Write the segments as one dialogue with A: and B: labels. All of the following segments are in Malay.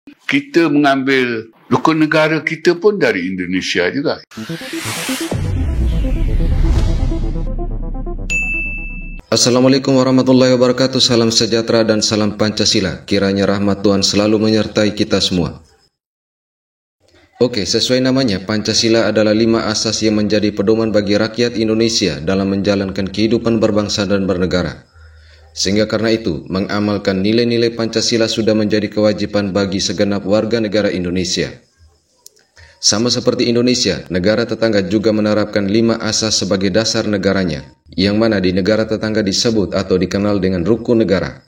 A: Kita mengambil rukun negara kita pun dari Indonesia juga.
B: Assalamualaikum warahmatullahi wabarakatuh. Salam sejahtera dan salam Pancasila. Kiranya rahmat Tuhan selalu menyertai kita semua. Oke, sesuai namanya, Pancasila adalah 5 asas yang menjadi pedoman bagi rakyat Indonesia dalam menjalankan kehidupan berbangsa dan bernegara. Sehingga karena itu, mengamalkan nilai-nilai Pancasila sudah menjadi kewajiban bagi segenap warga negara Indonesia. Sama seperti Indonesia, negara tetangga juga menerapkan 5 asas sebagai dasar negaranya, yang mana di negara tetangga disebut atau dikenal dengan rukun negara.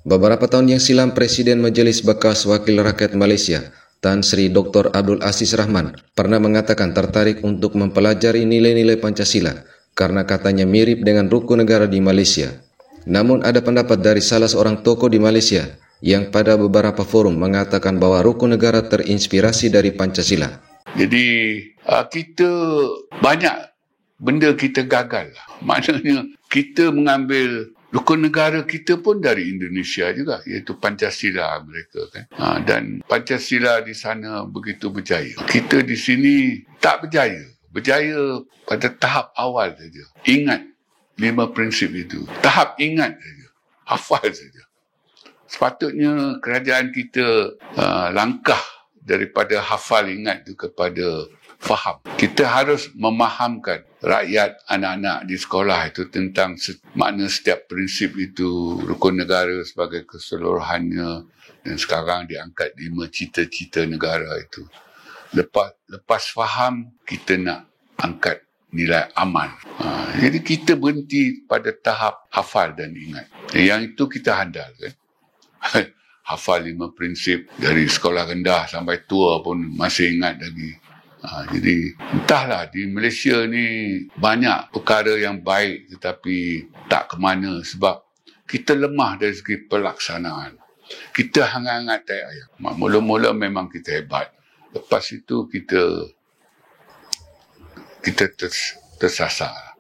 B: Beberapa tahun yang silam, Presiden Majelis Bekas Wakil Rakyat Malaysia, Tan Sri Dr. Abdul Aziz Rahman, pernah mengatakan tertarik untuk mempelajari nilai-nilai Pancasila karena katanya mirip dengan rukun negara di Malaysia. Namun ada pendapat dari salah seorang tokoh di Malaysia yang pada beberapa forum mengatakan bahwa rukun negara terinspirasi dari Pancasila.
A: Jadi kita banyak benda kita gagal. Maknanya kita mengambil rukun negara kita pun dari Indonesia juga, iaitu Pancasila mereka kan. Dan Pancasila di sana begitu berjaya. Kita di sini tak berjaya. Berjaya pada tahap awal saja. Ingat 5 prinsip itu. Tahap ingat saja. Hafal saja. Sepatutnya kerajaan kita langkah daripada hafal ingat itu kepada faham. Kita harus memahamkan rakyat, anak-anak di sekolah itu tentang makna setiap prinsip itu, rukun negara sebagai keseluruhannya, dan sekarang diangkat 5 cita-cita negara itu. Lepas faham, kita nak angkat nilai aman. Jadi kita berhenti pada tahap hafal dan ingat. Yang itu kita handal kan. Hafal 5 prinsip dari sekolah rendah sampai tua pun masih ingat lagi. Jadi entahlah, di Malaysia ni banyak perkara yang baik tetapi tak ke mana sebab kita lemah dari segi pelaksanaan. Kita hangat-hangat tai ayam. Mula-mula memang kita hebat. Lepas itu kita tersasar.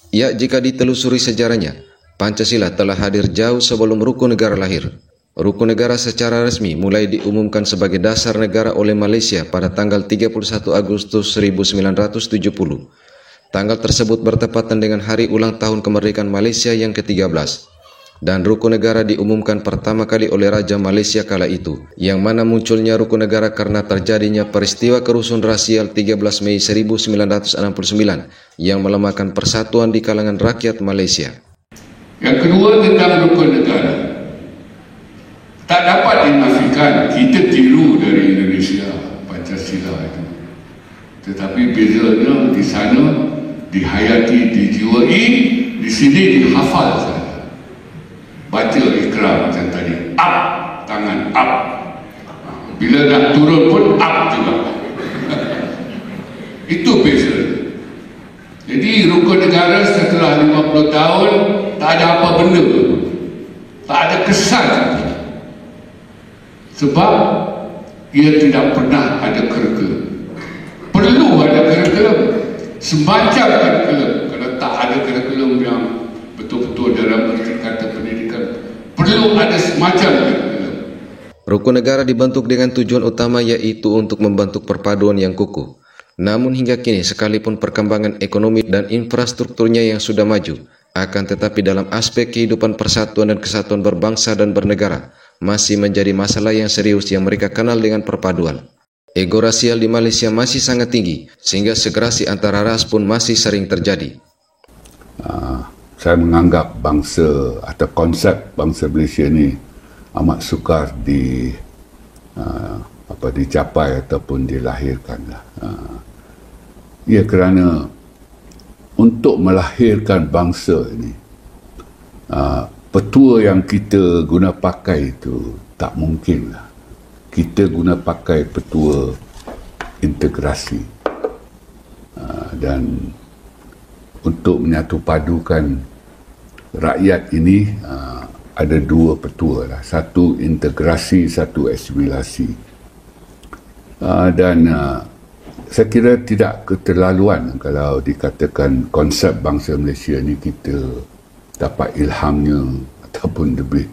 B: Ya, jika ditelusuri sejarahnya, Pancasila telah hadir jauh sebelum rukun negara lahir. Rukun negara secara resmi mulai diumumkan sebagai dasar negara oleh Malaysia pada tanggal 31 Agustus 1970. Tanggal tersebut bertepatan dengan hari ulang tahun kemerdekaan Malaysia yang ke-13. Dan rukun negara diumumkan pertama kali oleh Raja Malaysia kala itu, yang mana munculnya rukun negara karena terjadinya peristiwa kerusuhan rasial 13 Mei 1969 yang melemahkan persatuan di kalangan rakyat Malaysia.
A: Yang kedua tentang rukun negara. Tak dapat dinafikan kita tiru dari Indonesia Pancasila itu. Tetapi bezanya di sana dihayati, dijiwai, di sini dihafal saja. Baca ikrar macam tadi, up, tangan up. Bila nak turun pun up juga. Itu beza. Jadi rukun negara setelah 50 tahun tak ada apa benda, tak ada kesan. Sebab ia tidak pernah ada curriculum. Perlu ada curriculum, semacam curriculum. Kalau tak ada curriculum yang betul-betul dalam erti kata pendidikan, perlu ada semacam curriculum.
B: Rukun negara dibentuk dengan tujuan utama yaitu untuk membentuk perpaduan yang kukuh. Namun hingga kini sekalipun perkembangan ekonomi dan infrastrukturnya yang sudah maju, akan tetapi dalam aspek kehidupan persatuan dan kesatuan berbangsa dan bernegara, masih menjadi masalah yang serius yang mereka kenal dengan perpaduan. Ego rasial di Malaysia masih sangat tinggi, sehingga segerasi antara ras pun masih sering terjadi.
A: Saya menganggap bangsa atau konsep bangsa Malaysia ni amat sukar dicapai ataupun dilahirkan. Ya, kerana untuk melahirkan bangsa ini, petua yang kita guna pakai itu tak mungkin lah. Kita guna pakai petua integrasi. Dan untuk menyatu padukan rakyat ini ada 2 petua lah. Satu integrasi, satu asimilasi. Dan saya kira tidak keterlaluan kalau dikatakan konsep bangsa Malaysia ni kita dapat ilhamnya ataupun lebih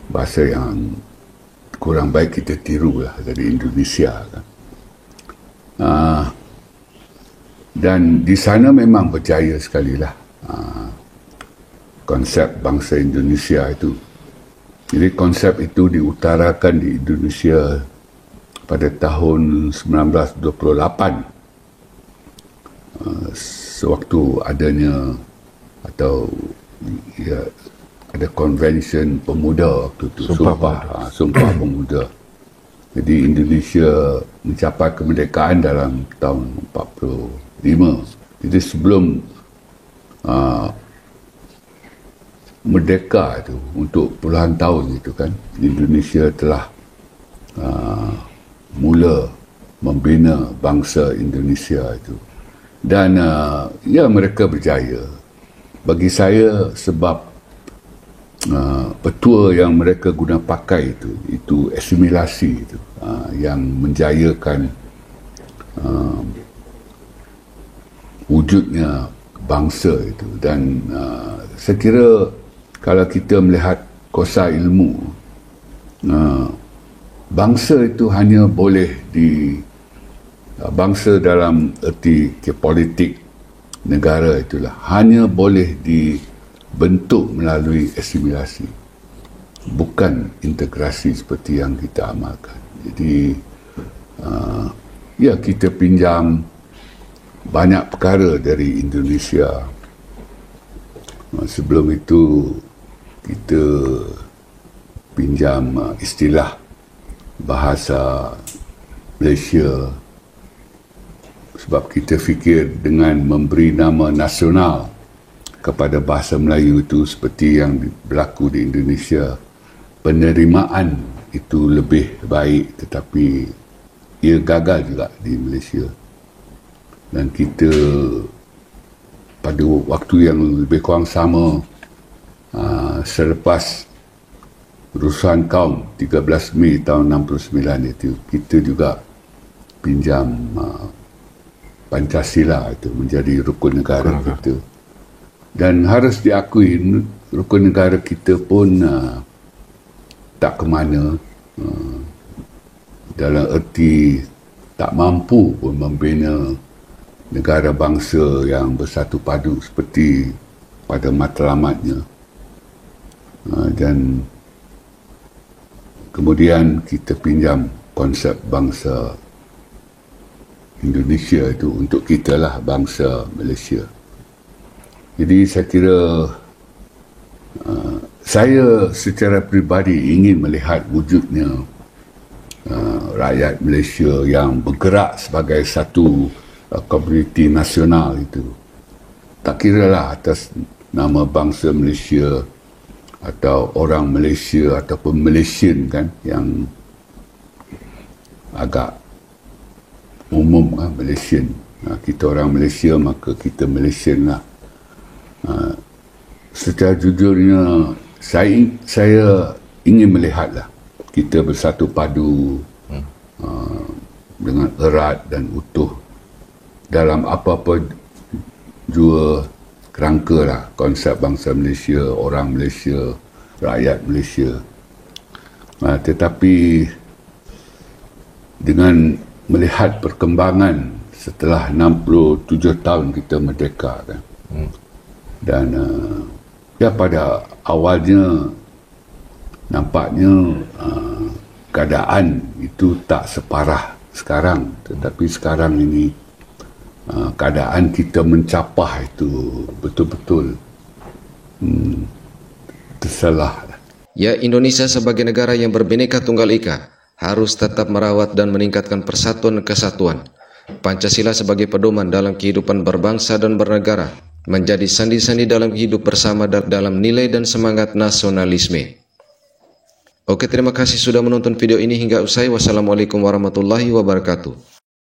A: bahasa yang kurang baik kita tiru lah dari Indonesia kan. Dan di sana memang berjaya sekali lah konsep bangsa Indonesia itu. Jadi konsep itu diutarakan di Indonesia pada tahun 1928 sewaktu adanya atau ya, ada konvensyen pemuda waktu itu, Sumpah Pemuda. Jadi Indonesia mencapai kemerdekaan dalam tahun 45. Jadi sebelum merdeka itu untuk puluhan tahun itu kan, Indonesia telah mula membina bangsa Indonesia itu. Dan ya, mereka berjaya. Bagi saya sebab petua yang mereka guna pakai itu asimilasi itu yang menjayakan wujudnya bangsa itu. Dan saya kira kalau kita melihat kosa ilmu, bangsa itu hanya boleh bangsa dalam erti politik negara itulah hanya boleh dibentuk melalui asimilasi, bukan integrasi seperti yang kita amalkan. Jadi ya, kita pinjam banyak perkara dari Indonesia. Sebelum itu kita pinjam istilah bahasa Malaysia sebab kita fikir dengan memberi nama nasional kepada bahasa Melayu itu seperti yang berlaku di Indonesia, penerimaan itu lebih baik, tetapi ia gagal juga di Malaysia. Dan kita pada waktu yang lebih kurang sama selepas Kerusuhan Kaum 13 Mei tahun 69 itu, kita juga pinjam Pancasila itu menjadi rukun negara kita. Dan harus diakui, rukun negara kita pun tak ke mana, dalam erti tak mampu pun membina negara bangsa yang bersatu padu seperti pada matlamatnya. Dan kemudian kita pinjam konsep bangsa Indonesia itu untuk kita lah, bangsa Malaysia. Jadi saya kira saya secara peribadi ingin melihat wujudnya rakyat Malaysia yang bergerak sebagai satu komuniti nasional itu. Tak kiralah atas nama bangsa Malaysia atau orang Malaysia ataupun Malaysian kan, yang agak umum kan, Malaysian. Kita orang Malaysia maka kita Malaysian lah. Secara jujurnya saya ingin melihatlah kita bersatu padu dengan erat dan utuh dalam apa-apa jua kerangka lah konsep bangsa Malaysia, orang Malaysia, rakyat Malaysia. Tetapi dengan melihat perkembangan setelah 67 tahun kita merdeka kan, dan ya pada awalnya nampaknya keadaan itu tak separah sekarang, tetapi sekarang ini keadaan kita mencapai itu betul-betul tersalah.
B: Ya, Indonesia sebagai negara yang berbineka tunggal ika harus tetap merawat dan meningkatkan persatuan dan kesatuan. Pancasila sebagai pedoman dalam kehidupan berbangsa dan bernegara menjadi sandi-sandi dalam hidup bersama dalam nilai dan semangat nasionalisme. Oke, terima kasih sudah menonton video ini hingga usai. Wassalamualaikum warahmatullahi wabarakatuh.